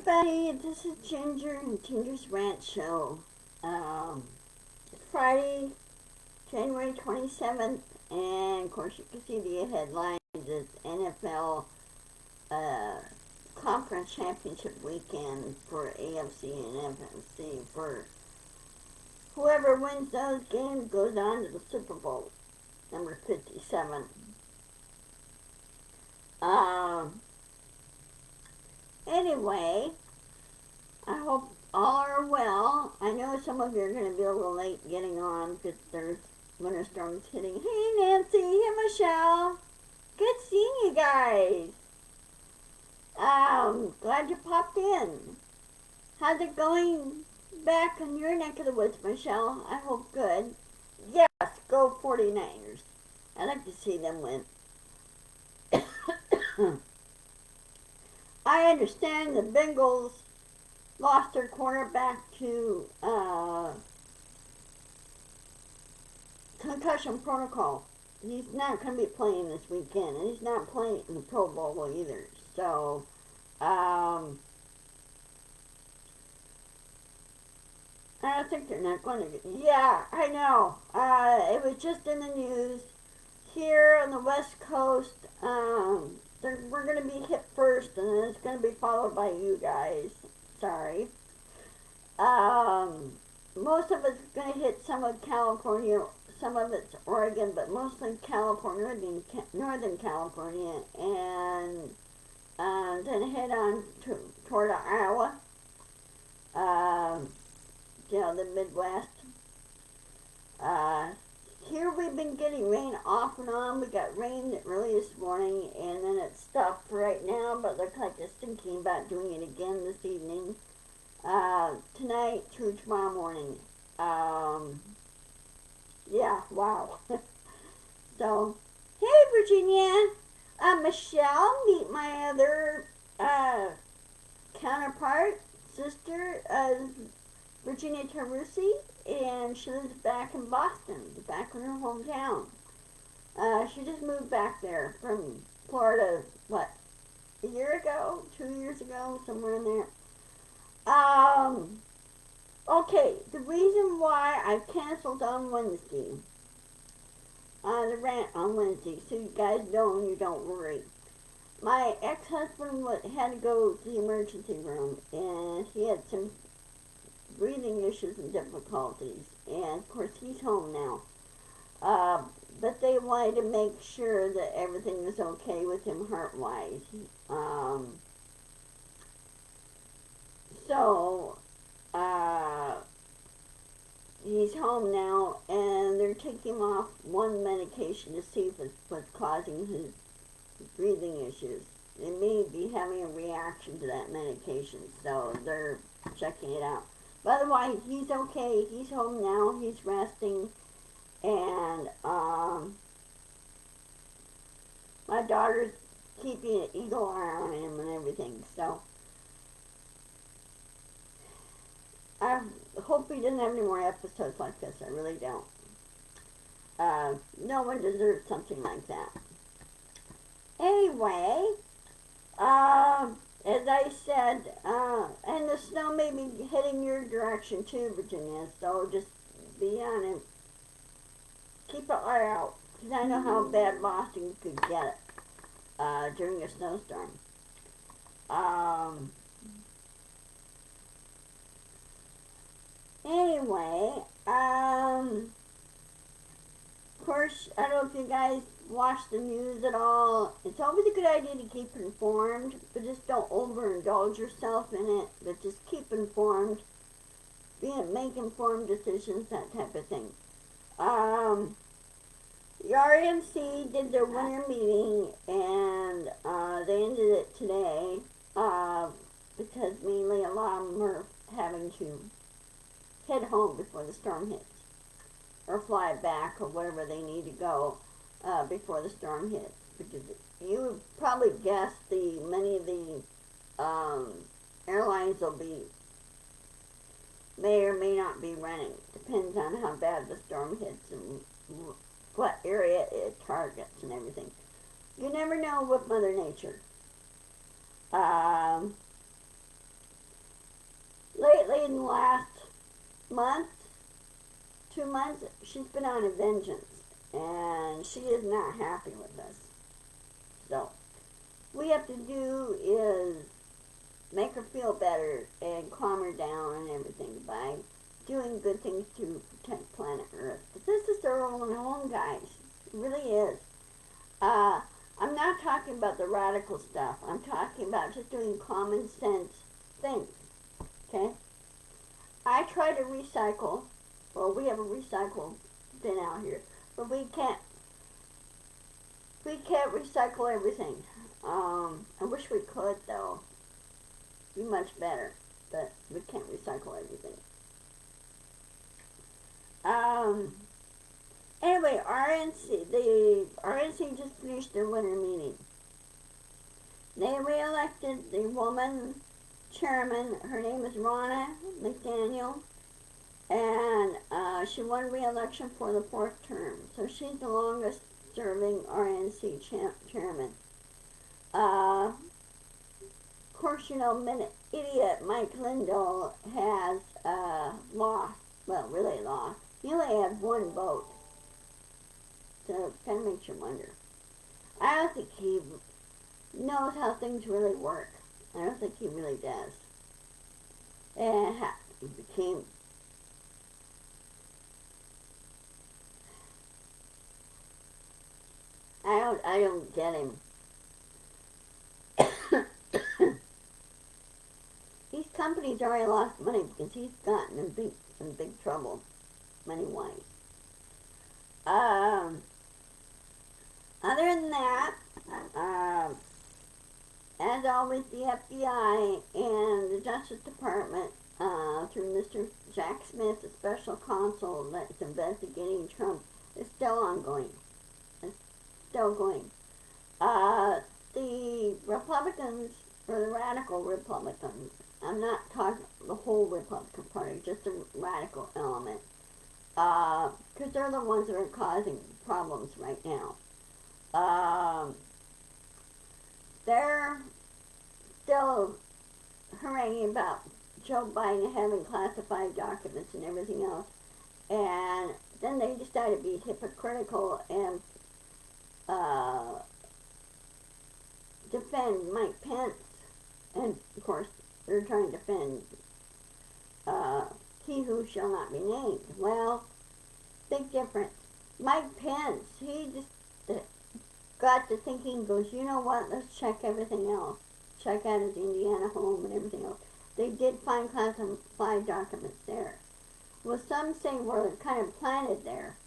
everybody, this is Ginger and Ginger's Rant Show. It's Friday, January 27th, and of course you can see the headlines. It's NFL Conference Championship weekend for AFC and NFC. For whoever wins those games goes on to the Super Bowl, number 57. Anyway, I hope all are well. I know some of you are going to be a little late getting on because there's winter storms hitting. Hey Nancy, hey Michelle. Good seeing you guys. Glad you popped in. How's it going back in your neck of the woods, Michelle? I hope good. Yes, go 49ers. I'd like to see them win. I understand the Bengals lost their quarterback to concussion protocol. He's not going to be playing this weekend, and he's not playing in the Pro Bowl either. So, I don't think they're not going to get... Yeah, I know. It was just in the news. Here on the West Coast, we're going to be hit first, and then it's going to be followed by you guys. Sorry. Most of it's going to hit some of California, some of it's Oregon, but mostly California, Northern California, and then head on toward Iowa, the Midwest. Here we've been getting rain off and on. We got rain early this morning, and then it stopped right now, but looks like it's thinking about doing it again this evening, tonight through tomorrow morning. Yeah, wow. So, hey Virginia, Michelle, meet my other counterpart, sister, Virginia Tarusi, and she lives back in Boston, back in her hometown. She just moved back there from Florida, what, a year ago, 2 years ago, somewhere in there. Okay, the reason why I canceled on Wednesday, the rant on Wednesday, so you guys know and you don't worry. My ex-husband had to go to the emergency room, and he had some breathing issues and difficulties, and of course he's home now. But they wanted to make sure that everything was okay with him heart-wise. So he's home now, and they're taking him off one medication to see if it's what's causing his breathing issues. They may be having a reaction to that medication, so they're checking it out. By the way, he's okay. He's home now. He's resting. And my daughter's keeping an eagle eye on him and everything. So I hope he doesn't have any more episodes like this. I really don't. No one deserves something like that. Anyway, as I said, and the snow may be heading your direction too, Virginia, so just be on it. Keep an eye out, because I know how bad Boston could get during a snowstorm. Anyway, of course, I don't know if you guys watch the news at all. It's always a good idea to keep informed, but just don't overindulge yourself in it, but just keep informed, make informed decisions, that type of thing. The RNC did their winter meeting, and they ended it today, because mainly a lot of them are having to head home before the storm hits, or fly back, or wherever they need to go before the storm hits. Because you would probably guess many of the airlines may or may not be running. Depends on how bad the storm hits and what area it targets and everything. You never know with Mother Nature. lately in the last month, 2 months, she's been on a vengeance, and she is not happy with us. So, what we have to do is make her feel better and calm her down and everything by doing good things to protect planet Earth. But this is their own home, guys. It really is. I'm not talking about the radical stuff. I'm talking about just doing common sense things. Okay? I try to recycle. Well, we have a recycle bin out here, but we can't recycle everything. I wish we could, though. Be much better, but we can't recycle everything. Anyway, the RNC just finished their winter meeting. They re-elected the woman chairman. Her name is Ronna McDaniel, and she won re-election for the 4th term. So she's the longest serving RNC chairman. Of course, you know, idiot Mike Lindell has lost. Well, really lost. He only had 1 vote. So it kind of makes you wonder. I don't think he knows how things really work. I don't think he really does. And he became... I don't get him. These companies already lost money because he's gotten in big trouble, money-wise. Other than that, as always, the FBI and the Justice Department, through Mr. Jack Smith, the special counsel that's investigating Trump, is still ongoing. It's still going. The Republicans, or the radical Republicans, I'm not talking the whole Republican Party, just the radical element, because they're the ones that are causing problems right now. They're still haranguing about Joe Biden having classified documents and everything else, and then they decided to be hypocritical and defend Mike Pence, and of course they're trying to defend he who shall not be named. Well, big difference. Mike Pence, he just got to thinking, goes, you know what, let's check everything else. Check out his Indiana home and everything else. They did find classified documents there. Well, some say were kind of planted there.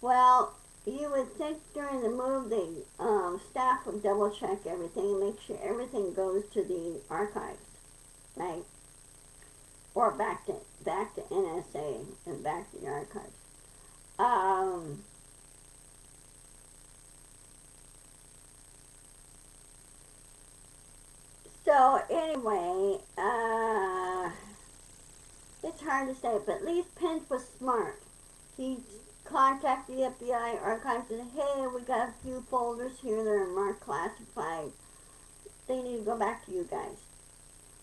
Well, you would think during the move the staff would double check everything and make sure everything goes to the archives, right? Or back to NSA and back to the archives. So anyway, it's hard to say, but at least Pence was smart. He contacted the FBI archives and said, hey, we got a few folders here that are marked classified. They need to go back to you guys.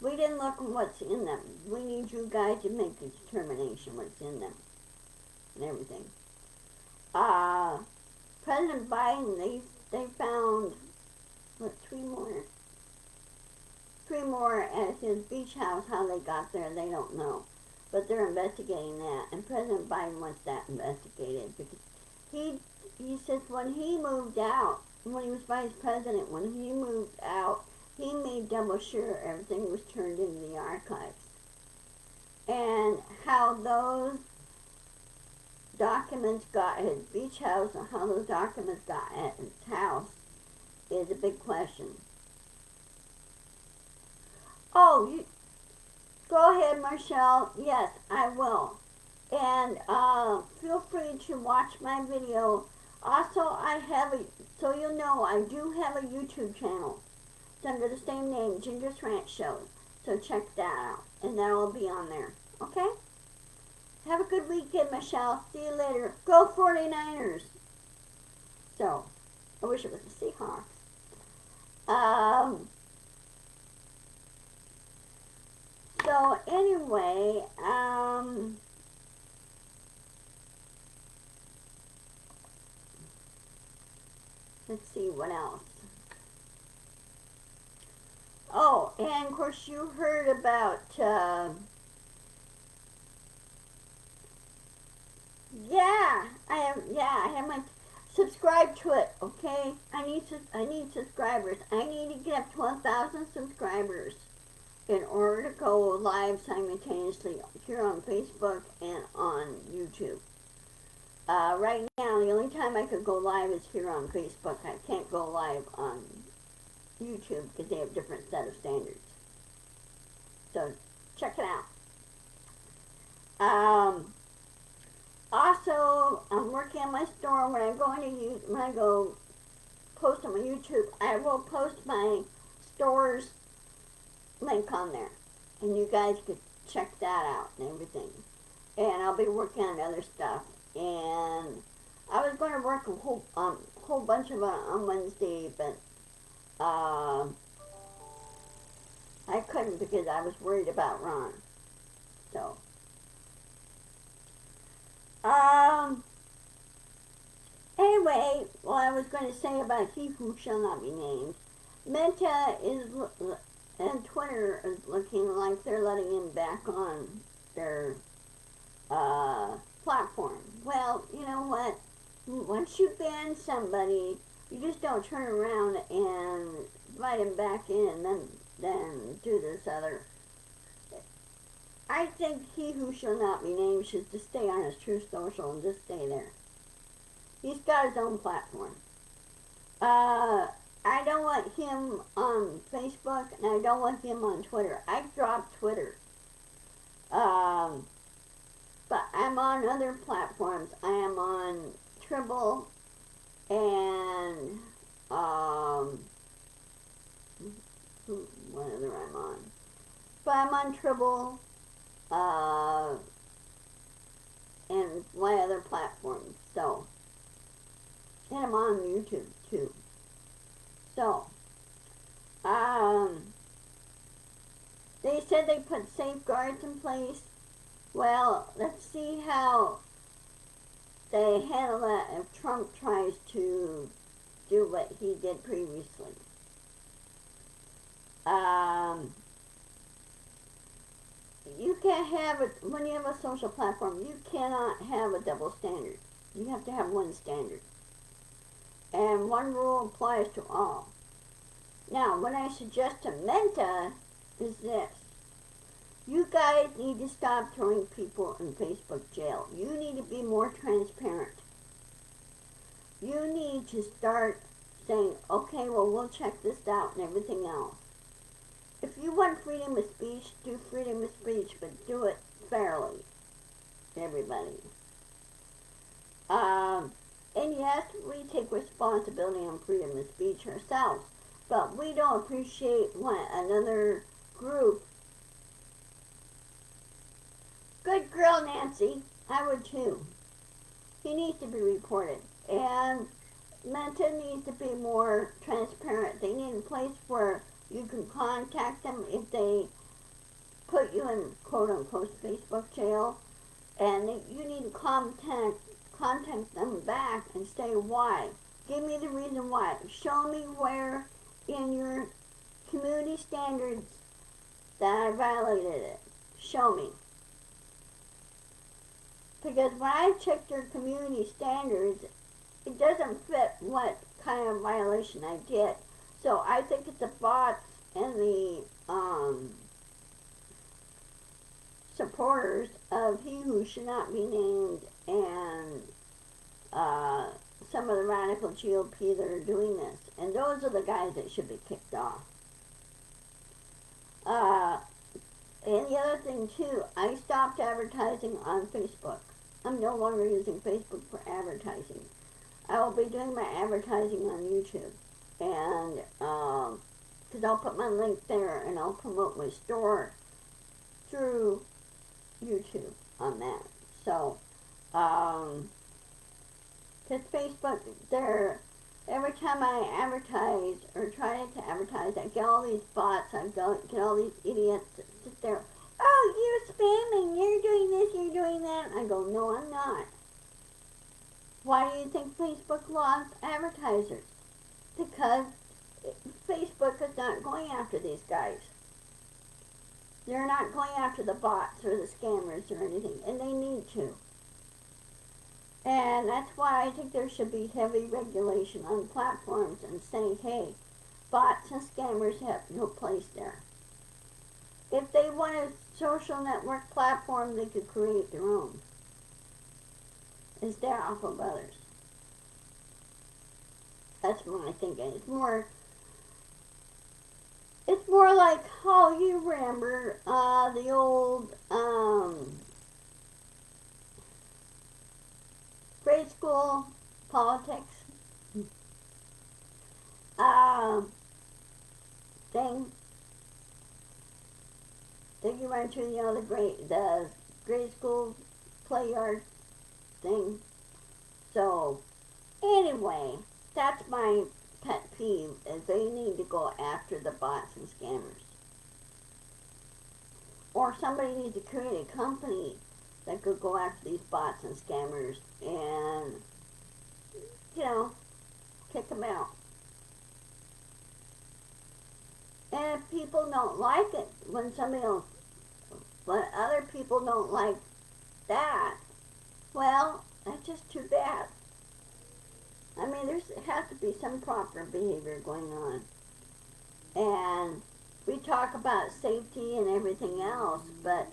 We didn't look at what's in them. We need you guys to make a determination what's in them and everything. President Biden, they found, what, 3 more at his beach house. How they got there, they don't know. But they're investigating that, and President Biden wants that investigated because he says when he moved out, when he was vice president, when he moved out, he made double sure everything was turned into the archives. And how those documents got at his beach house and how those documents got at his house is a big question. Oh, go ahead, Marshall. Yes, I will. And feel free to watch my video. Also, I have so you'll know, I do have a YouTube channel. It's under the same name, Ginger's Rant Show. So check that out, and that will be on there. Okay? Have a good weekend, Michelle. See you later. Go 49ers. So, I wish it was the Seahawks. So anyway, let's see what else. Oh, and of course you heard about, I have my, subscribe to it, okay? I need subscribers. I need to get up to 1,000 subscribers in order to go live simultaneously here on Facebook and on YouTube. Right now, the only time I could go live is here on Facebook. I can't go live on YouTube because they have a different set of standards. So, check it out. Also, I'm working on my store. When I go post on my YouTube, I will post my store's link on there, and you guys could check that out and everything. And I'll be working on other stuff. And I was going to work a whole bunch of it on Wednesday, but I couldn't because I was worried about Ron. So, anyway, what I was going to say about He Who Shall Not Be Named, Meta and Twitter is looking like they're letting him back on their platform. Well, you know what? Once you ban somebody, you just don't turn around and invite him back in and then do this other. I think He Who Shall Not Be Named should just stay on his True Social and just stay there. He's got his own platform. I don't want him on Facebook, and I don't want him on Twitter. I dropped Twitter. But I'm on other platforms. I am on Tribble and, what other I'm on? But I'm on Tribble, and my other platforms, so. And I'm on YouTube, too. So, they said they put safeguards in place. Well, let's see how they handle that if Trump tries to do what he did previously. You can't have it, when you have a social platform, you cannot have a double standard. You have to have one standard. And one rule applies to all. Now, what I suggest to Meta is this. You guys need to stop throwing people in Facebook jail. You need to be more transparent. You need to start saying, okay, well, we'll check this out and everything else. If you want freedom of speech, do freedom of speech, but do it fairly to everybody. And yes, we take responsibility on freedom of speech ourselves, but we don't appreciate when another group. Good girl, Nancy. I would too. He needs to be reported. And Meta needs to be more transparent. They need a place where you can contact them if they put you in quote-unquote Facebook jail. And you need to contact them back and say why. Give me the reason why. Show me where in your community standards that I violated it. Show me. Because when I checked your community standards, it doesn't fit what kind of violation I did. So I think it's the bots and the supporters of He Who Should Not Be Named and some of the radical GOP that are doing this. And those are the guys that should be kicked off. And the other thing too, I stopped advertising on Facebook. I'm no longer using Facebook for advertising. I will be doing my advertising on YouTube. And, because I'll put my link there and I'll promote my store through YouTube on that. So, because Facebook, every time I advertise or try to advertise, I get all these bots, I get all these idiots that sit there, you're spamming, you're doing this, you're doing that. I go, no, I'm not. Why do you think Facebook lost advertisers? Because Facebook is not going after these guys. They're not going after the bots or the scammers or anything, and they need to. And that's why I think there should be heavy regulation on platforms and saying, hey, bots and scammers have no place there. If they want a social network platform, they could create their own and stay off of others. That's my thinking. It's more like, oh, you remember the old grade school politics thing that you went to, the grade school play yard thing. So anyway, that's my pet peeve, is they need to go after the bots and scammers. Or somebody needs to create a company that could go after these bots and scammers and, kick them out. And if people don't like it, when other people don't like that, well, that's just too bad. I mean, there has to be some proper behavior going on. And we talk about safety and everything else, but,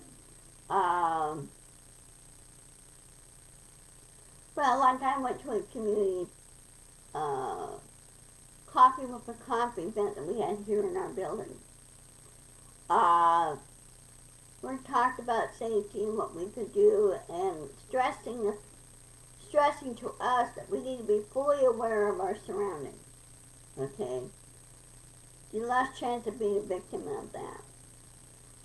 well, like I went to a community coffee with a coffee event that we had here in our building. We talked about safety and what we could do, and stressing to us that we need to be fully aware of our surroundings. Okay? You less chance of being a victim of that.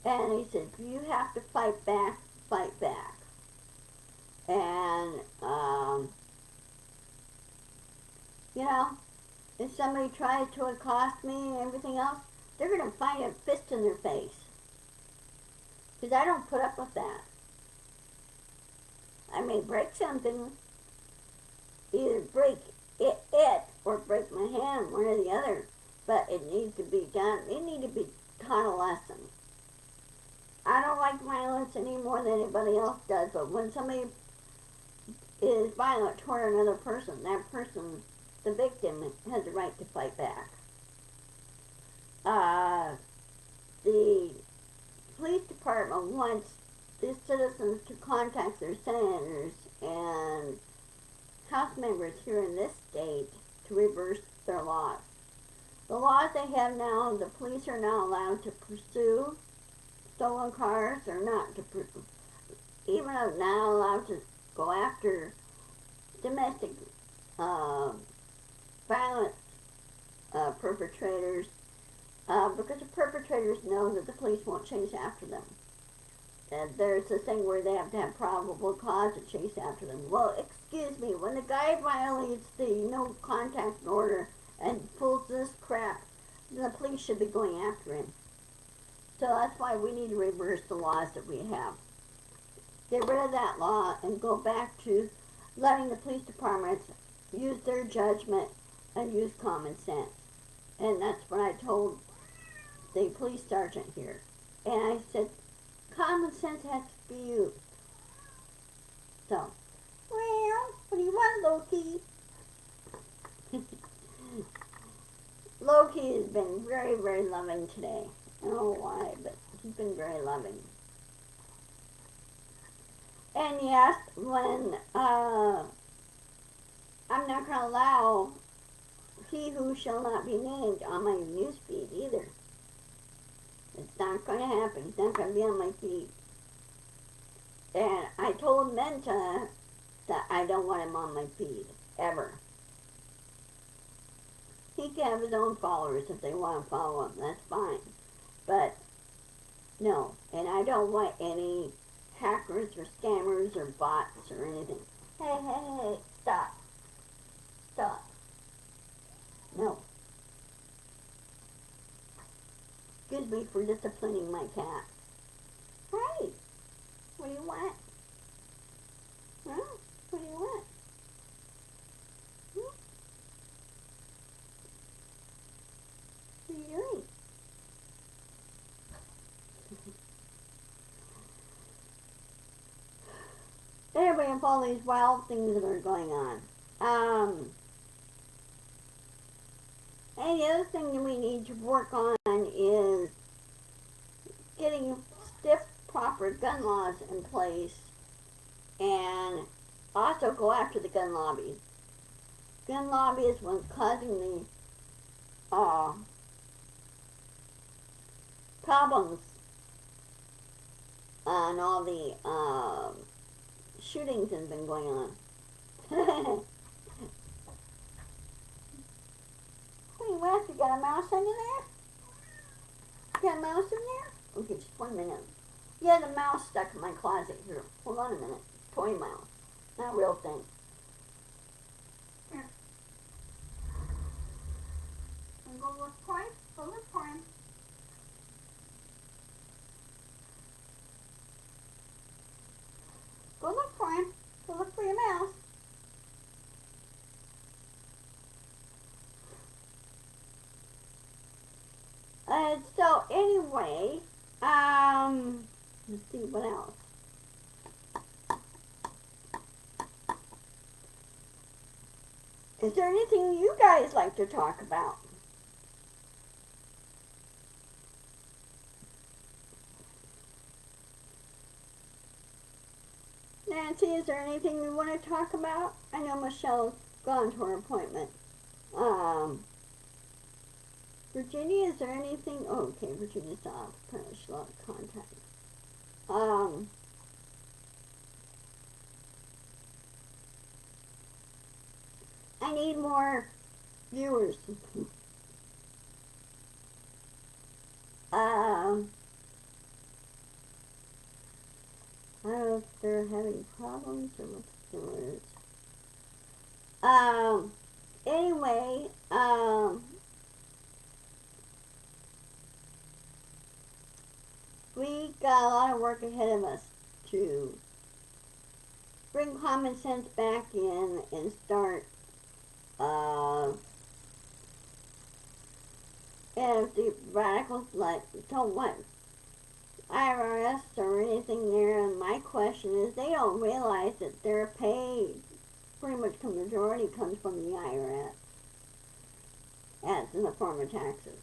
And he said, you have to fight back, fight back. And, if somebody tries to accost me and everything else, they're going to find a fist in their face. Because I don't put up with that. I may break something, either break it or break my hand, one or the other, but it needs to be done. It needs to be taught a lesson. I don't like violence any more than anybody else does, but when somebody is violent toward another person, that person, the victim, has the right to fight back. The police department wants the citizens to contact their senators and House members here in this state to reverse their laws. The laws they have now, the police are not allowed to pursue stolen cars. They're not to even not allowed to go after domestic violence perpetrators because the perpetrators know that the police won't chase after them. And there's this thing where they have to have probable cause to chase after them. Well, excuse me, when the guy violates the no contact order and pulls this crap, then the police should be going after him. So that's why we need to reverse the laws that we have. Get rid of that law and go back to letting the police departments use their judgment and use common sense. And that's what I told the police sergeant here. And I said, common sense has to be used. So, well, what do you want, Loki? Loki has been very, very loving today. I don't know why, but he's been very loving. And yes, when I'm not going to allow he who shall not be named on my news feed either. It's not going to happen. He's not going to be on my feed. And I told Menta that I don't want him on my feed, ever. He can have his own followers if they want to follow him. That's fine. But, no. And I don't want any hackers or scammers or bots or anything. Hey, hey, hey, stop. Stop. No. Excuse me for disciplining my cat. Hey. want? Huh? What do you want? Hmm? What are you doing? Anyway, of all these wild things that are going on. And the other thing that we need to work on is getting stiff, proper gun laws in place, and also go after the gun lobby. Gun lobby is what's causing the problems and all the shootings that have been going on. Hey, Wes, you got a mouse under there? You got a mouse in there? Okay, just 1 minute. Yeah, the mouse stuck in my closet here. Hold on a minute. Toy mouse. Not a real thing. Here. I'm going to look for him. Go look for him. Go look for him. Go look for your mouse. So anyway, let's see what else. Is there anything you guys like to talk about? Nancy, is there anything you want to talk about? I know Michelle's gone to her appointment. Virginia, is there anything? Oh, okay, Virginia's off. Apparently she lost contact. I need more viewers. I don't know if they're having problems or what's the word. Anyway, we got a lot of work ahead of us to bring common sense back in and start, and if the radicals don't want IRS or anything there, and my question is they don't realize that their pay, pretty much the majority comes from the IRS, as in the form of taxes.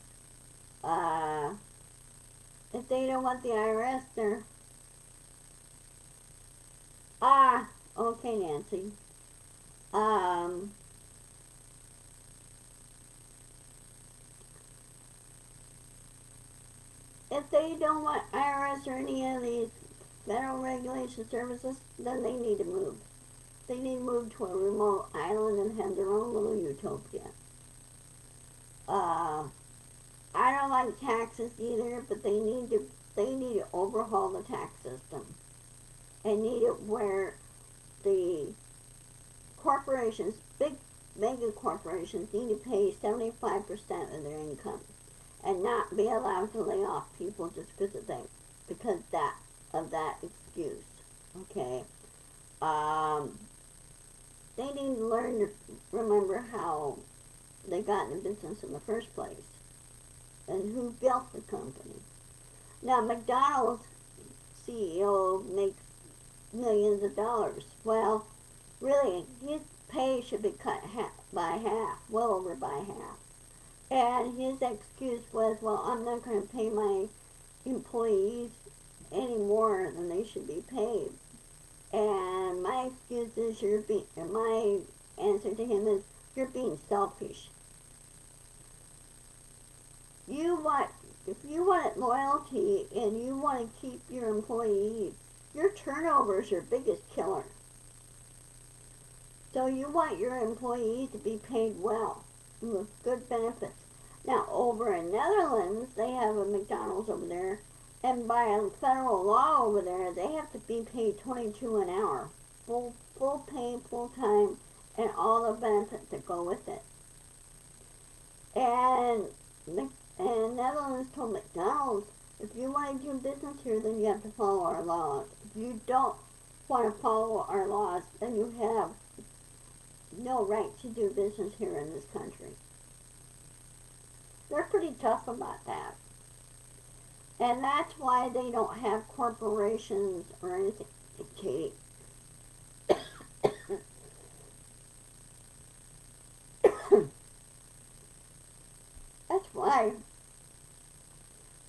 If they don't want the IRS, they're... Okay, Nancy. If they don't want IRS or any of these federal regulation services, then they need to move. They need to move to a remote island and have their own little utopia. I don't like taxes either, but they need to overhaul the tax system. And need it where the corporations, big mega corporations, need to pay 75% of their income and not be allowed to lay off people just because of that excuse. Okay. They need to learn to remember how they got in the business in the first place and who built the company. Now, McDonald's CEO makes millions of dollars. Well, really, his pay should be cut by half, well over by half. And his excuse was, well, I'm not going to pay my employees any more than they should be paid. And my excuse is my answer to him is, you're being selfish. If you want loyalty and you want to keep your employees, your turnover is your biggest killer. So you want your employees to be paid well, with good benefits. Now, over in Netherlands, they have a McDonald's over there, and by a federal law over there, they have to be paid $22 an hour, full pay, full time, and all the benefits that go with it. And Netherlands told McDonald's, If you want to do business here, then you have to follow our laws. If you don't want to follow our laws, then you have no right to do business here in this country. They're pretty tough about that. And that's why they don't have corporations or anything. Katie. That's why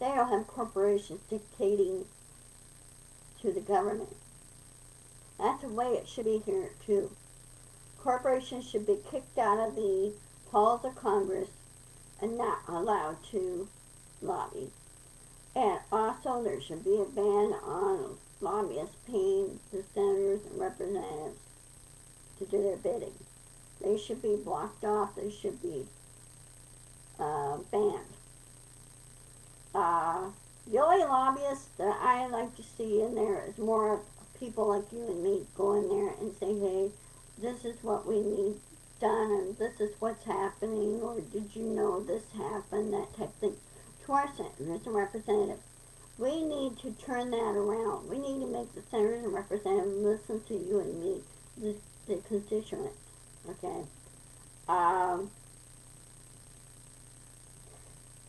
they don't have corporations dictating to the government. That's the way it should be here, too. Corporations should be kicked out of the halls of Congress and not allowed to lobby. And also there should be a ban on lobbyists paying the senators and representatives to do their bidding. They should be blocked off. They should be banned. The only lobbyists that I like to see in there is more of people like you and me go in there and say, hey, this is what we need done and this is what's happening, or did you know this happened, that type of thing. To our senators and representatives, we need to turn that around. We need to make the senators and representatives listen to you and me, the constituents, okay?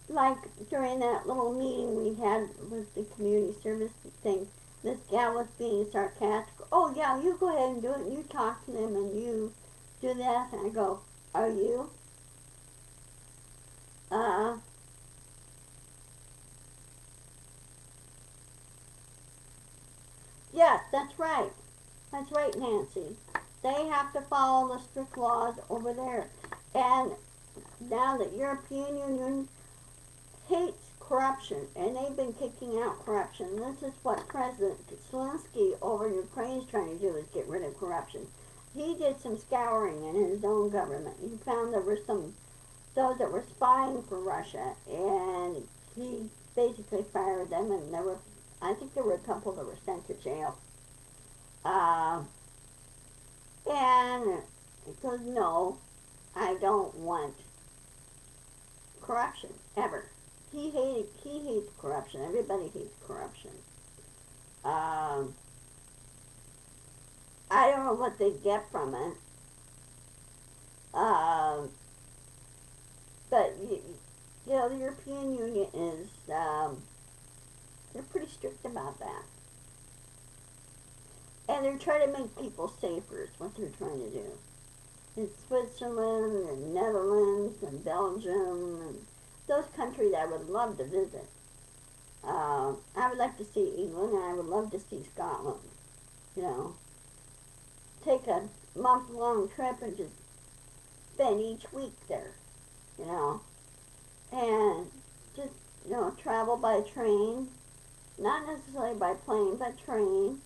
Like during that little meeting we had with the community service thing, this gal was being sarcastic. Oh yeah, you go ahead and do it, and you talk to them, and you do that. And I go, are you? Yes, that's right. That's right, Nancy. They have to follow the strict laws over there. And now the European Union hates corruption, and they've been kicking out corruption. This is what President Zelensky over in Ukraine is trying to do, is get rid of corruption. He did some scouring in his own government. He found there were those that were spying for Russia, and he basically fired them, and I think there were a couple that were sent to jail. And he goes, no, I don't want corruption, ever. He hates corruption. Everybody hates corruption. I don't know what they get from it. But, you know, the European Union is, they're pretty strict about that. And they're trying to make people safer, is what they're trying to do. In Switzerland and Netherlands and Belgium and those countries I would love to visit. I would like to see England, and I would love to see Scotland. You know, take a month-long trip and just spend each week there. You know, and just, you know, travel by train, not necessarily by plane, but train.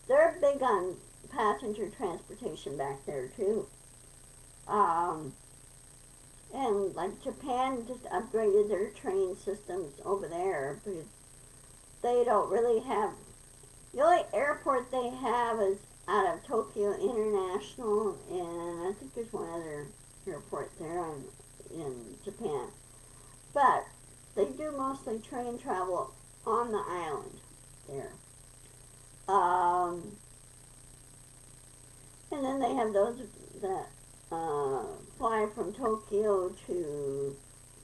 They're big on passenger transportation back there too. And like Japan just upgraded their train systems over there because they don't really have, the only airport they have is out of Tokyo International, and I think there's one other airport there in Japan. But they do mostly train travel on the island there. And then they have those that fly from Tokyo to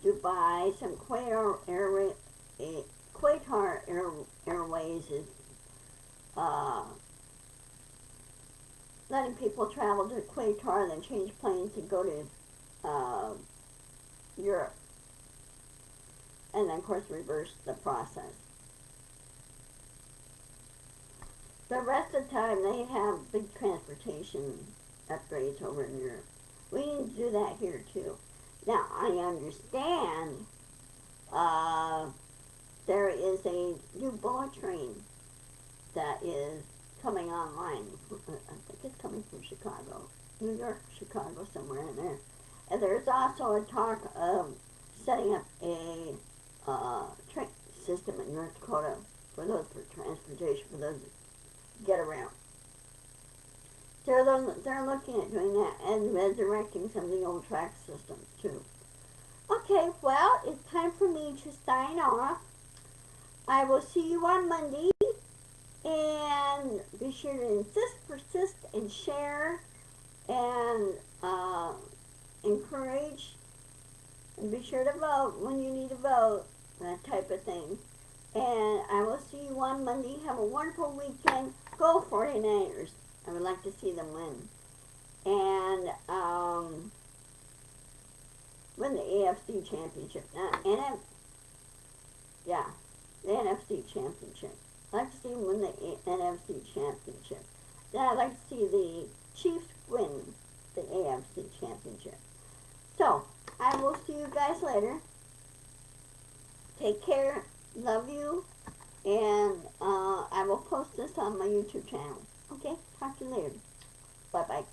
Dubai. Some Qatar Airways is letting people travel to Qatar, then change planes and go to Europe. And then, of course, reverse the process. The rest of the time, they have big transportation upgrades over in Europe. We need to do that here, too. Now, I understand there is a new bullet train that is coming online. I think it's coming from Chicago, New York, Chicago, somewhere in there. And there's also a talk of setting up a train system in North Dakota for transportation, for those that get around. They're looking at doing that and resurrecting some of the old track systems too. Okay. Okay, well, it's time for me to sign off. I will see you on Monday. And be sure to insist, persist, and share, and encourage, and be sure to vote when you need to vote, that type of thing. And I will see you on Monday. Have a wonderful weekend. Go 49ers. I would like to see them win. And win the AFC championship. Yeah, the NFC championship. I'd like to see them win the NFC championship. Then I'd like to see the Chiefs win the AFC championship. So, I will see you guys later. Take care. Love you. And I will post this on my YouTube channel. Okay? Talk to you later. Bye-bye.